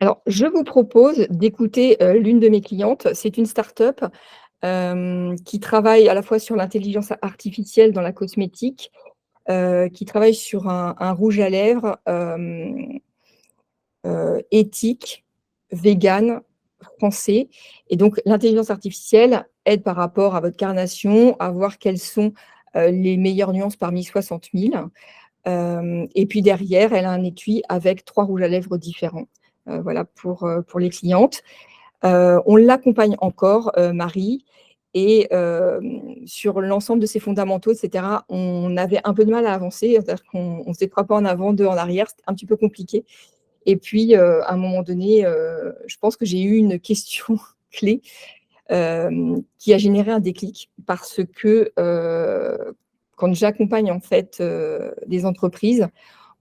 Alors, je vous propose d'écouter, l'une de mes clientes. C'est une start-up, qui travaille à la fois sur l'intelligence artificielle dans la cosmétique, qui travaille sur un rouge à lèvres, éthique, vegan, français et donc l'intelligence artificielle aide par rapport à votre carnation à voir quelles sont, les meilleures nuances parmi 60 000. Et puis derrière, elle a un étui avec 3 rouges à lèvres différents, voilà pour les clientes. On l'accompagne encore, Marie et sur l'ensemble de ses fondamentaux et cetera, on avait un peu de mal à avancer, c'est-à-dire qu'on faisait 3 pas en avant, 2 en arrière, c'était un petit peu compliqué et puis, à un moment donné, je pense que j'ai eu une question clé, qui a généré un déclic parce que, quand j'accompagne en fait, des entreprises,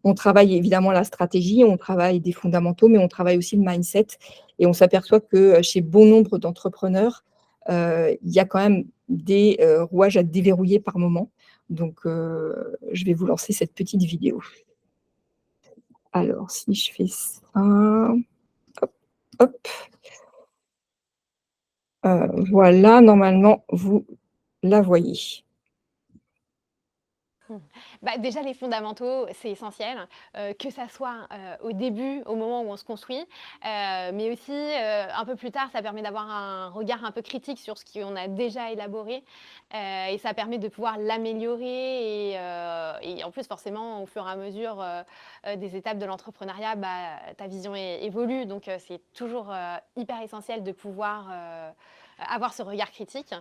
on travaille évidemment la stratégie, on travaille des fondamentaux, mais on travaille aussi le mindset et on s'aperçoit que, chez bon nombre d'entrepreneurs, il y a quand même des, rouages à déverrouiller par moment. Donc, je vais vous lancer cette petite vidéo. Alors si je fais ça, hop, hop, voilà, normalement vous la voyez. Mmh. Bah, déjà les fondamentaux, c'est essentiel, que ça soit, au début, au moment où on se construit, mais aussi, un peu plus tard, ça permet d'avoir un regard un peu critique sur ce qu'on a déjà élaboré, et ça permet de pouvoir l'améliorer et en plus forcément au fur et à mesure, des étapes de l'entrepreneuriat, bah, ta vision évolue donc c'est toujours, hyper essentiel de pouvoir, avoir ce regard critique,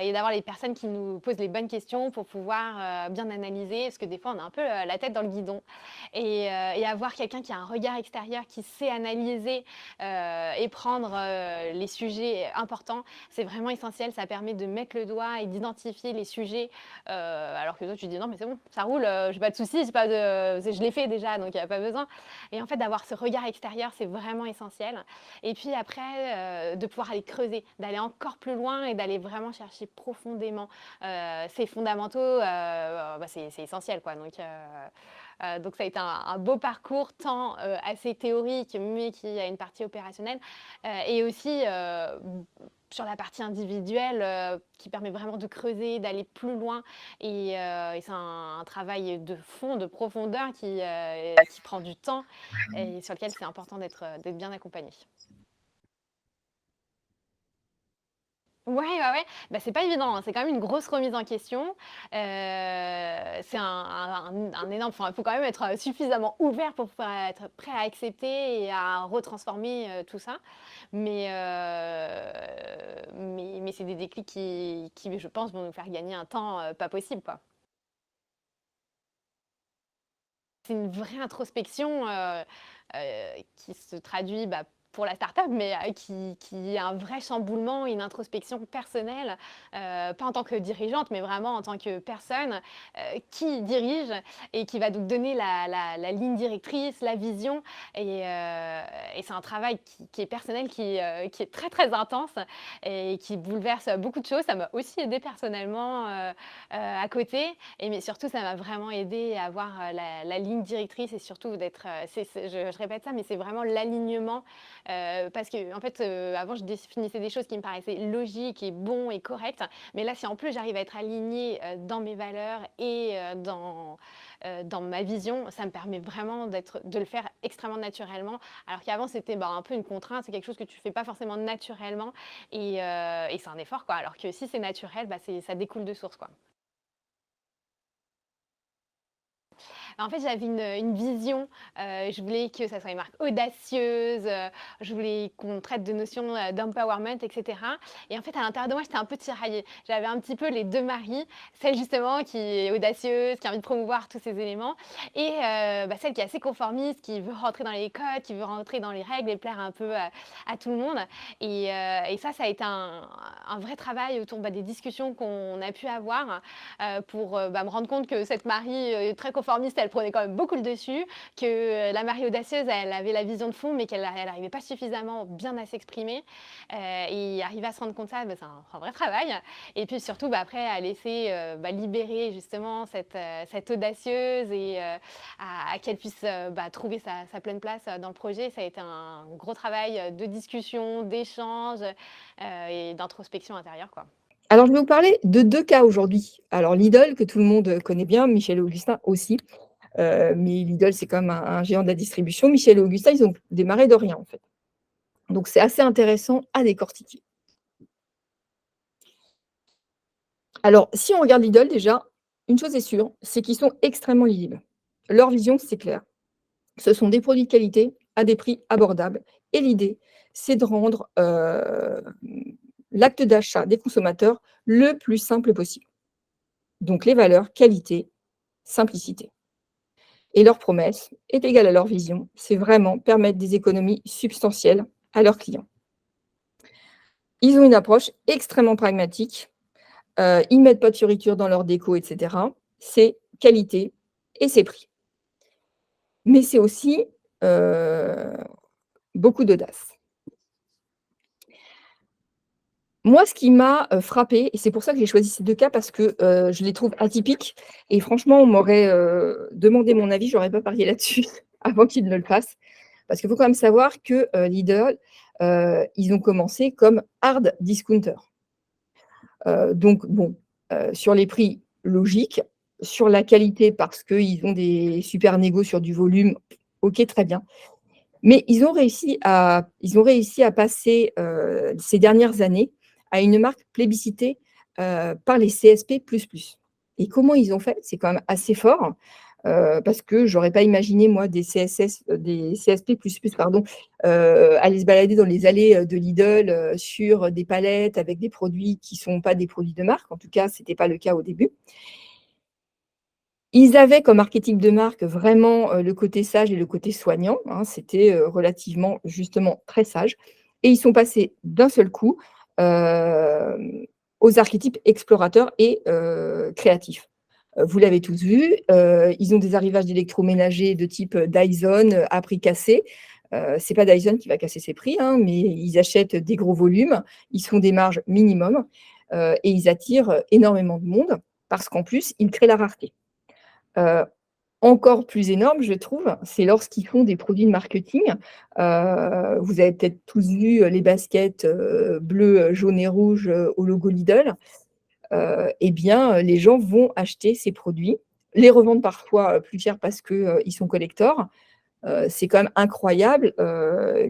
et d'avoir les personnes qui nous posent les bonnes questions pour pouvoir, bien analyser. Parce que des fois, on a un peu, la tête dans le guidon et avoir quelqu'un qui a un regard extérieur, qui sait analyser, et prendre, les sujets importants, c'est vraiment essentiel. Ça permet de mettre le doigt et d'identifier les sujets, alors que toi, tu dis: «Non, mais c'est bon, ça roule, j'ai pas de soucis, j'ai pas de je l'ai fait déjà, donc il y a pas besoin» et en fait, d'avoir ce regard extérieur, c'est vraiment essentiel et puis après, de pouvoir aller creuser, d'aller encore plus loin et d'aller vraiment chercher profondément, ces fondamentaux, bah, c'est essentiel quoi donc ça a été un beau parcours tant, assez théorique mais qui a une partie opérationnelle, et aussi, sur la partie individuelle, qui permet vraiment de creuser, d'aller plus loin et c'est un travail de fond, de profondeur qui prend du temps et sur lequel c'est important d'être bien accompagné. Ouais, ouais, ouais. Bah, c'est pas évident, hein. C'est quand même une grosse remise en question. C'est un énorme enfin, il faut quand même être, suffisamment ouvert pour pouvoir être prêt à accepter et à retransformer, tout ça. Mais c'est des déclics qui, je pense, vont nous faire gagner un temps, pas possible, quoi. C'est une vraie introspection, qui se traduit, bah, pour la start-up, mais qui est un vrai chamboulement, une introspection personnelle, pas en tant que dirigeante, mais vraiment en tant que personne, qui dirige et qui va donc donner la ligne directrice, la vision et c'est un travail qui est personnel, qui est très, très intense et qui bouleverse beaucoup de choses. Ça m'a aussi aidée personnellement, à côté mais surtout, ça m'a vraiment aidée à avoir, la ligne directrice et surtout d'être, je répète ça, mais c'est vraiment l'alignement, parce qu'en fait, avant, je définissais des choses qui me paraissaient logiques et bons et correctes, mais là, si en plus j'arrive à être alignée, dans mes valeurs et dans ma vision, ça me permet vraiment de le faire extrêmement naturellement, alors qu'avant, c'était, bah, un peu une contrainte, c'est quelque chose que tu fais pas forcément naturellement et c'est un effort, quoi, alors que si c'est naturel, bah, ça découle de source, quoi. En fait, j'avais une vision, je voulais que ça soit une marque audacieuse, je voulais qu'on traite de notions, d'empowerment et cetera et en fait, à l'intérieur de moi, j'étais un peu tiraillée. J'avais un petit peu les 2 Marie, celle justement qui est audacieuse, qui a envie de promouvoir tous ces éléments et bah, celle qui est assez conformiste, qui veut rentrer dans les codes, qui veut rentrer dans les règles et plaire un peu à tout le monde et ça a été un vrai travail autour, bah, des discussions qu'on a pu avoir, pour, bah, me rendre compte que cette Marie, très conformiste, elle prenait quand même beaucoup le dessus, que la marée audacieuse, elle avait la vision de fond, mais qu'elle n'arrivait pas suffisamment bien à s'exprimer. Et arriver à se rendre compte de ça, bah, c'est un vrai travail. Et puis surtout, bah, après, à laisser libérer justement cette audacieuse et à qu'elle puisse bah, trouver sa pleine place dans le projet. Ça a été un gros travail de discussion, d'échange et d'introspection intérieure, quoi. Alors, je vais vous parler de 2 cas aujourd'hui. Alors Lidl, que tout le monde connaît bien, Michel et Augustin aussi, mais Lidl, c'est quand même un géant de la distribution. Michel et Augustin, ils ont démarré de rien, en fait. Donc c'est assez intéressant à décortiquer. Alors, si on regarde Lidl déjà, une chose est sûre, c'est qu'ils sont extrêmement lisibles. Leur vision, c'est clair. Ce sont des produits de qualité à des prix abordables et l'idée, c'est de rendre, l'acte d'achat des consommateurs le plus simple possible. Donc les valeurs qualité, simplicité et leur promesse est égale à leur vision, c'est vraiment permettre des économies substantielles à leurs clients. Ils ont une approche extrêmement pragmatique, ils mettent pas de fioritures dans leur déco et cetera. C'est qualité et c'est prix. Mais c'est aussi, heu, beaucoup d'audace. Moi, ce qui m'a, frappée et c'est pour ça que j'ai choisi ces 2 cas parce que, je les trouve atypiques et franchement, on m'aurait, demandé mon avis, j'aurais pas parié là-dessus avant qu'ils ne le fassent. Parce qu'il faut quand même savoir que, Lidl, ils ont commencé comme hard discounter. Donc bon, sur les prix, logique. Sur la qualité, parce qu'ils ont des super négos sur du volume, OK, très bien. Mais ils ont réussi à passer, ces dernières années à une marque plébiscitée, par les CSP++. Et comment ils ont fait? C'est quand même assez fort, parce que j'aurais pas imaginé moi des CSP++, pardon, aller se balader dans les allées, de Lidl, sur des palettes avec des produits qui sont pas des produits de marque. En tout cas, c'était pas le cas au début. Ils avaient comme archétype de marque vraiment, le côté sage et le côté soignant, hein. C'était, relativement justement très sage et ils sont passés d'un seul coup, hem, aux archétypes explorateurs et créatifs. Vous l'avez tous vu, ils ont des arrivages d'électroménager de type, Dyson, à prix cassé. C'est pas Dyson qui va casser ses prix, hein, mais ils achètent des gros volumes, ils se font des marges minimum, et ils attirent, énormément de monde parce qu'en plus, ils créent la rareté. Heu, Encore plus énorme, je trouve, c'est lorsqu'ils font des produits de marketing. Vous avez peut-être tous vu, les baskets, bleues, jaunes et rouges, au logo Lidl. Et bien, les gens vont acheter ces produits, les revendre parfois, plus cher parce que, ils sont collector. C'est quand même incroyable,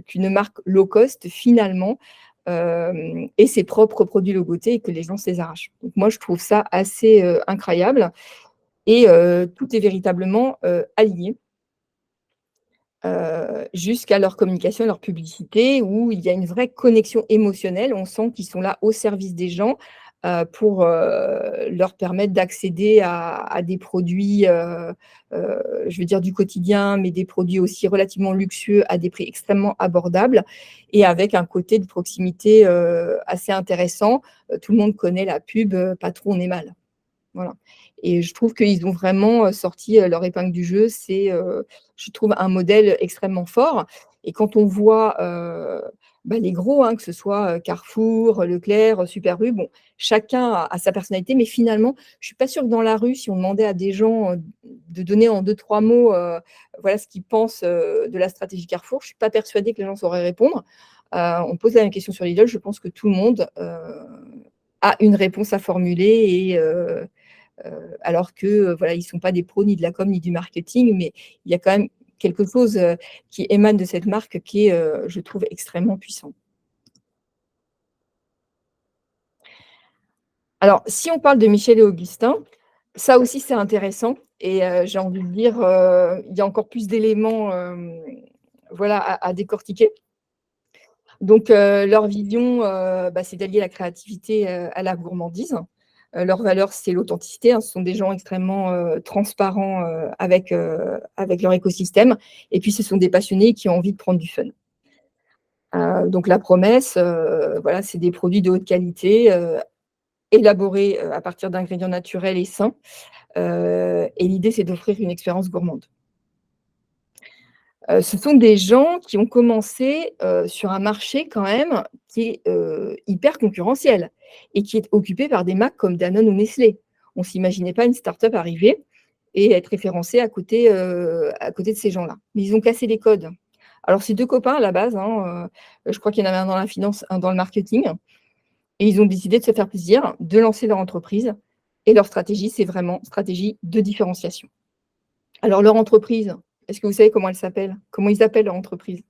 qu'une marque low cost finalement, ait ses propres produits logotés et que les gens se les arrachent. Donc moi, je trouve ça assez, incroyable et tout est véritablement, aligné, jusqu'à leur communication et leur publicité où il y a une vraie connexion émotionnelle. On sent qu'ils sont là au service des gens, pour, leur permettre d'accéder à des produits, je veux dire du quotidien, mais des produits aussi relativement luxueux à des prix extrêmement abordables et avec un côté de proximité, assez intéressant. Tout le monde connaît la pub, «Patron, on est mal». Voilà et je trouve qu'ils ont vraiment, sorti, leur épingle du jeu. C'est, je trouve un modèle extrêmement fort et quand on voit, les gros, hein, que ce soit, Carrefour, Leclerc, Super U, bon, chacun a sa personnalité, mais finalement, je suis pas sûre que dans la rue, si on demandait à des gens, de donner en deux trois mots, voilà ce qu'ils pensent, de la stratégie Carrefour, je suis pas persuadée que les gens sauraient répondre. On pose la même question sur Lidl, je pense que tout le monde, a une réponse à formuler et alors que, voilà, ils ne sont pas des pros ni de la com ni du marketing, mais il y a quand même quelque chose, qui émane de cette marque qui est, je trouve extrêmement puissant. Alors, si on parle de Michel et Augustin, ça aussi c'est intéressant et j'ai envie de dire, il y a encore plus d'éléments, voilà, à décortiquer. Donc, leur vision, c'est d'allier la créativité, à la gourmandise. Leur valeur, c'est l'authenticité, hein. Ce sont des gens extrêmement, transparents, avec leur écosystème et puis ce sont des passionnés qui ont envie de prendre du fun. Donc la promesse, voilà, c'est des produits de haute qualité, élaborés, à partir d'ingrédients naturels et sains, et l'idée, c'est d'offrir une expérience gourmande. Ce sont des gens qui ont commencé, sur un marché quand même qui est, hyper concurrentiel et qui est occupé par des marques comme Danone ou Nestlé. On s'imaginait pas une start-up arriver et être référencée à côté de ces gens-là. Mais ils ont cassé les codes. Alors c'est 2 copains à la base, hein, je crois qu'il y en avait un dans la finance, un dans le marketing, et ils ont décidé de se faire plaisir, de lancer leur entreprise, et leur stratégie, c'est vraiment stratégie de différenciation. Alors leur entreprise, est-ce que vous savez comment elle s'appelle? Comment ils appellent leur entreprise?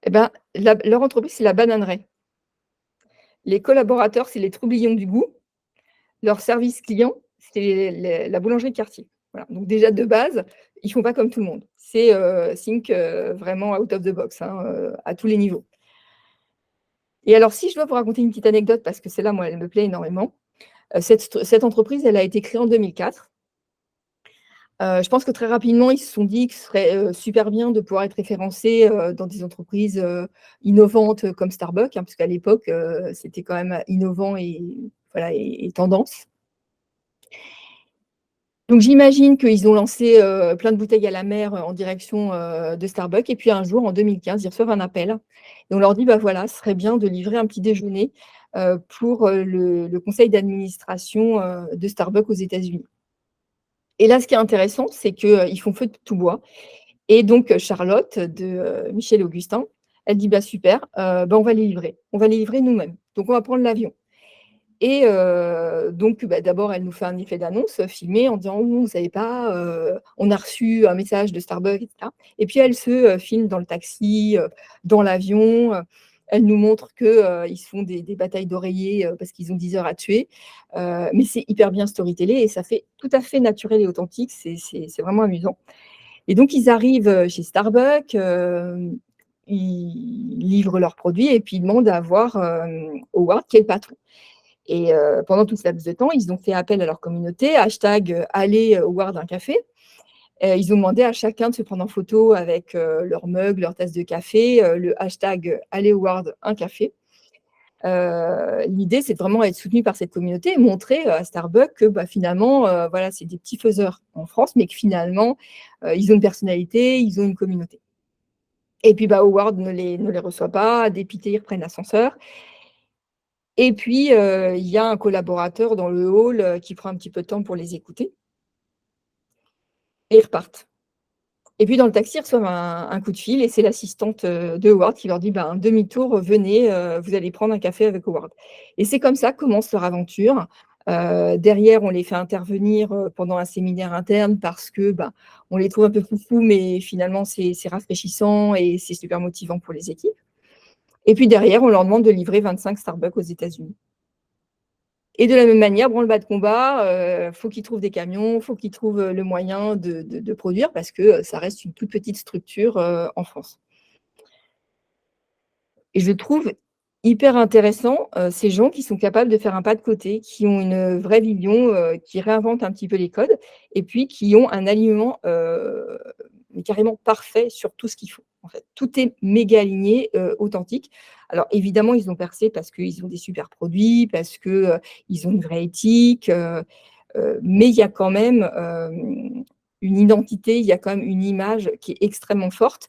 Eh ben, leur entreprise, c'est la bananerie. Les collaborateurs, c'est les troublions du goût. Leur service client, c'est la boulangerie de quartier. Voilà, donc déjà de base, ils font pas comme tout le monde. C'est, think, vraiment out of the box, hein, à tous les niveaux. Et alors si je dois vous raconter une petite anecdote parce que celle-là, moi, elle me plaît énormément. Cette entreprise, elle a été créée en 2004. Je pense que très rapidement, ils se sont dit que ce serait, super bien de pouvoir être référencés, dans des entreprises, innovantes, comme Starbucks, hein, parce qu'à l'époque, c'était quand même innovant et voilà et tendance. Donc j'imagine qu'ils ont lancé, plein de bouteilles à la mer, en direction, de Starbucks et puis un jour, en 2015, ils reçoivent un appel et on leur dit: «Bah, voilà, ce serait bien de livrer un petit déjeuner, pour, le conseil d'administration, de Starbucks aux États-Unis». Et là, ce qui est intéressant, c'est qu'ils font feu de tout bois et donc Charlotte de, Michel Augustin, elle dit: «Bah, super, bah, on va les livrer. On va les livrer nous-mêmes. Donc on va prendre l'avion». Et donc bah, d'abord, elle nous fait un effet d'annonce, filmé en disant: «Oh, vous savez pas, on a reçu un message de Starbucks» et cetera. Et puis elle se, filme dans le taxi, dans l'avion, elle nous montre que, ils se font des batailles d'oreillers, parce qu'ils ont 10 heures à tuer. Mais c'est hyper bien storytellé et ça fait tout à fait naturel et authentique, c'est vraiment amusant. Et donc ils arrivent, chez Starbucks, ils livrent leurs produits et puis ils demandent à voir, Howard qui est le patron. Et pendant tout ce laps de temps, ils ont fait appel à leur communauté, hashtag, allez, boire d'un café. Ils ont demandé à chacun de se prendre en photo avec, leur mug, leur tasse de café, le hashtag, allez Howard un café. L'idée, c'est de vraiment être soutenu par cette communauté et montrer, à Starbucks que, bah, finalement, voilà, c'est des petits faiseurs en France, mais que finalement, ils ont une personnalité, ils ont une communauté. Et puis, bah, Howard ne les reçoit pas, dépité, ils reprennent l'ascenseur. Et puis, il y a un collaborateur dans le hall, qui prend un petit peu de temps pour les écouter et ils repartent. Et puis dans le taxi, ils reçoivent un coup de fil et c'est l'assistante, de Howard qui leur dit: «Ben, demi-tour, venez, vous allez prendre un café avec Howard». Et c'est comme ça que commence leur aventure. Derrière, on les fait intervenir, pendant un séminaire interne parce que, ben, on les trouve un peu foufous, mais finalement c'est rafraîchissant et c'est super motivant pour les équipes. Et puis derrière, on leur demande de livrer 25 Starbucks aux États-Unis. Et de la même manière, branle-bas de combat, faut qu'ils trouvent des camions, faut qu'ils trouvent, le moyen de produire parce que, ça reste une toute petite structure, en France. Et je trouve hyper intéressant, ces gens qui sont capables de faire un pas de côté, qui ont une, vraie vision, qui réinventent un petit peu les codes et puis qui ont un alignement, mais carrément parfait sur tout ce qu'ils font, en fait. Tout est méga aligné, authentique. Alors évidemment, ils ont percé parce qu'ils ont des super produits, parce que, ils ont une vraie éthique, mais il y a quand même, une identité, il y a quand même une image qui est extrêmement forte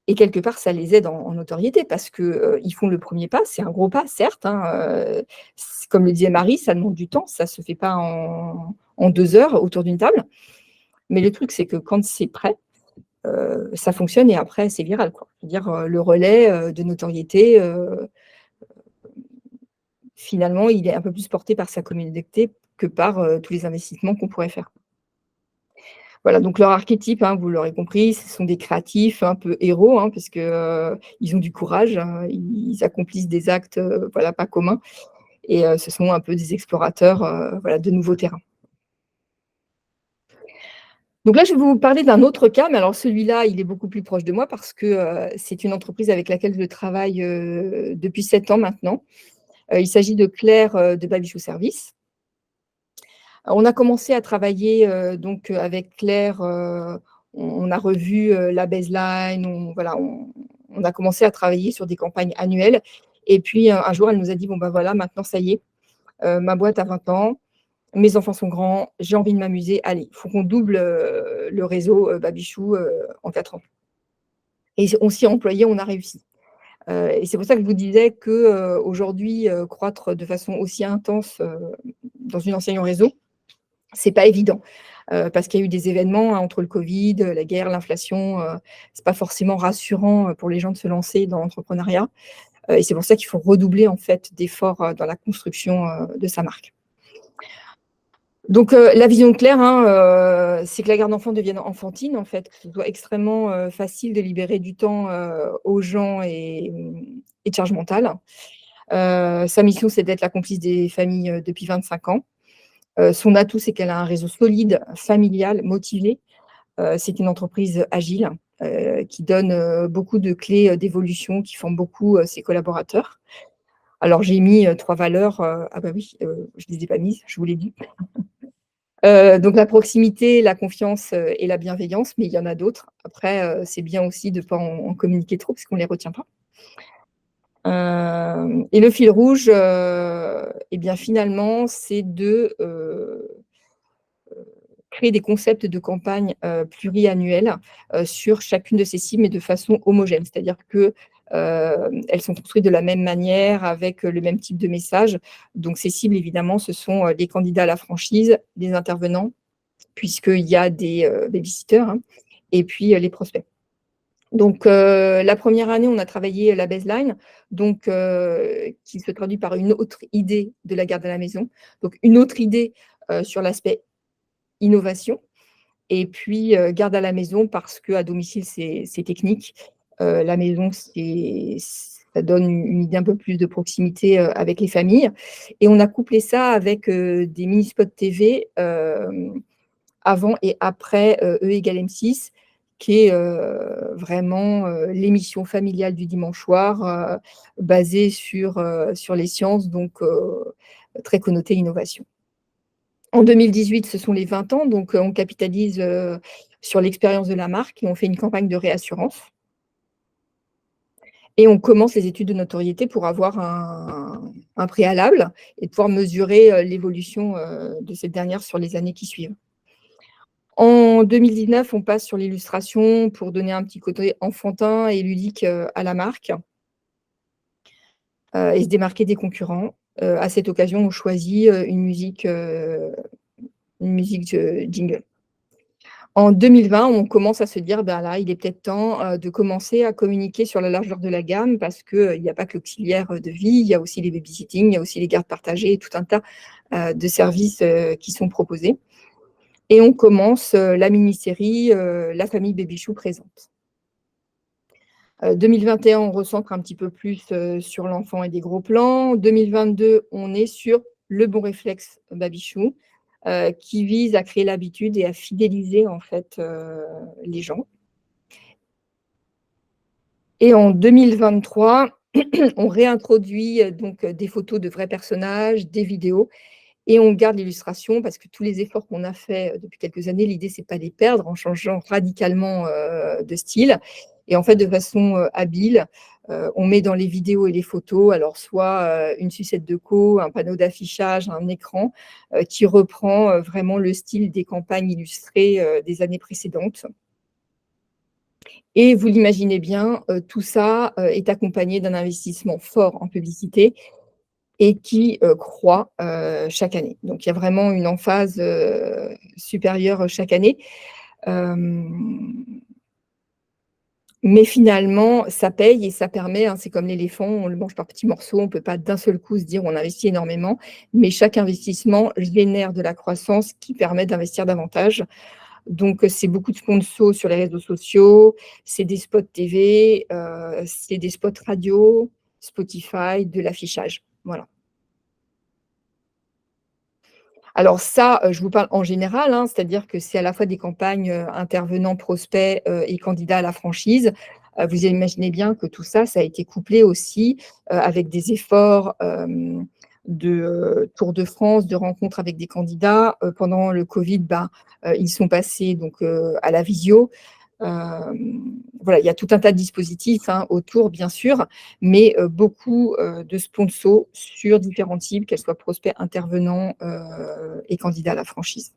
et quelque part, ça les aide en notoriété parce que, ils font le premier pas. C'est un gros pas certes, hein, c comme le disait Marie, ça demande du temps, ça se fait pas en 2 heures autour d'une table. Mais le truc, c'est que quand c'est prêt, ça fonctionne et après c'est viral, quoi. Je veux dire, le relais, de notoriété, finalement, il est un peu plus porté par sa communauté que par, tous les investissements qu'on pourrait faire. Voilà, donc leur archétype, hein, vous l'aurez compris, ce sont des créatifs un peu héros, hein, parce que, ils ont du courage, hein, ils accomplissent des actes, voilà, pas communs et ce sont un peu des explorateurs, voilà, de nouveaux terrains. Donc là, je vais vous parler d'un autre cas, mais alors celui-là, il est beaucoup plus proche de moi parce que, c'est une entreprise avec laquelle je travaille, depuis 7 ans maintenant. Il s'agit de Claire, de Babichou Service. On a commencé à travailler, donc avec Claire, on a revu, la baseline, on voilà, on a commencé à travailler sur des campagnes annuelles Et puis, un jour, elle nous a dit: «Bon, bah, voilà, maintenant, ça y est, ma boîte a 20 ans, mes enfants sont grands, j'ai envie de m'amuser, allez, il faut qu'on double, le réseau, Babichou, en 4 ans». Et on s'y est employé, on a réussi. Et c'est pour ça que je vous disais que, aujourd'hui, croître de façon aussi intense, dans une enseigne en réseau, c'est pas évident, parce qu'il y a eu des événements, hein, entre le covid, la guerre, l'inflation, c'est pas forcément rassurant, pour les gens de se lancer dans l'entrepreneuriat, et c'est pour ça qu'il faut redoubler, en fait, d'efforts, dans la construction, de sa marque. Donc, la vision claire, hein, c'est que la garde d'enfants devienne enfantine, en fait, que ce soit extrêmement, facile de libérer du temps, aux gens et de charge mentale. Sa mission, c'est d'être la complice des familles, depuis 25 ans. Son atout, c'est qu'elle a un réseau solide, familial, motivé. C'est une entreprise agile, qui donne, beaucoup de clés, d'évolution, qui forme beaucoup, ses collaborateurs. Alors j'ai mis, 3 valeurs, ah bah oui, je ne les ai pas mises, je vous l'ai dit. Donc la proximité, la confiance, et la bienveillance, mais il y en a d'autres. Après, c'est bien aussi de ne pas en communiquer trop parce qu'on ne les retient pas. Et le fil rouge, et bien finalement, c'est de, créer des concepts de campagne, pluriannuels, sur chacune de ces cibles, mais de façon homogène. C'est-à-dire que, elles sont construites de la même manière, avec, le même type de message. Donc ces cibles, évidemment, ce sont, les candidats à la franchise, les intervenants, puisqu'il y a des, baby-sitters, hein, et puis, les prospects. Donc, la première année, on a travaillé la baseline, donc, qui se traduit par une autre idée de la garde à la maison. Donc une autre idée, sur l'aspect innovation, et puis, garde à la maison parce qu'à domicile, c'est technique. La maison, ça donne une idée un peu plus de proximité, avec les familles, et on a couplé ça avec, des mini spots TV, avant et après, E=M6, qui est, vraiment, l'émission familiale du dimanche soir, basée sur les sciences, donc, très connotée innovation. En 2018, ce sont les 20 ans, donc, on capitalise, sur l'expérience de la marque et on fait une campagne de réassurance, et on commence les études de notoriété pour avoir un préalable et pouvoir mesurer, l'évolution, de cette dernière sur les années qui suivent. En 2019, on passe sur l'illustration pour donner un petit côté enfantin et ludique, à la marque, et se démarquer des concurrents. À cette occasion, on choisit, une musique jingle. En 2020, on commence à se dire: «Ben là, il est peut-être temps, de commencer à communiquer sur la largeur de la gamme», parce que, il n'y a pas que l'auxiliaire, de vie, il y a aussi les babysitting, il y a aussi les gardes partagées et tout un tas, de services, qui sont proposés. Et on commence, la mini-série, La famille Babychou présente. 2021, on recentre un petit peu plus, sur l'enfant et des gros plans. 2022, on est sur le bon réflexe Babichou, qui vise à créer l'habitude et à fidéliser, en fait, les gens. Et en 2023, on réintroduit, donc, des photos de vrais personnages, des vidéos, et on garde l'illustration parce que tous les efforts qu'on a faits, depuis quelques années, l'idée, c'est pas de les perdre en changeant radicalement, de style, et en fait, de façon, habile, on met dans les vidéos et les photos, alors soit, une sucette de co, un panneau d'affichage, un écran, qui reprend, vraiment le style des campagnes illustrées, des années précédentes. Et vous l'imaginez bien, tout ça, est accompagné d'un investissement fort en publicité et qui, croît, chaque année. Donc il y a vraiment une emphase, supérieure, chaque année. Hem, mais finalement, ça paye et ça permet, hein, c'est comme l'éléphant, on le mange par petits morceaux, on ne peut pas d'un seul coup se dire: «On investit énormément», mais chaque investissement génère de la croissance qui permet d'investir davantage. Donc, c'est beaucoup de sponsors sur les réseaux sociaux, c'est des spots TV, c'est des spots radio, Spotify, de l'affichage. Voilà. Alors ça, je vous parle en général, hein, c'est-à-dire que c'est à la fois des campagnes, intervenants, prospects, et candidats à la franchise. Vous imaginez bien que tout ça, ça a été couplé aussi, avec des efforts, de, tour de France, de rencontres avec des candidats. Pendant le covid, ben, ils sont passés donc, à la visio. Voilà, il y a tout un tas de dispositifs, hein, autour bien sûr, mais beaucoup, de sponsors sur différents types, qu'elles soient prospects, intervenants, et candidats à la franchise.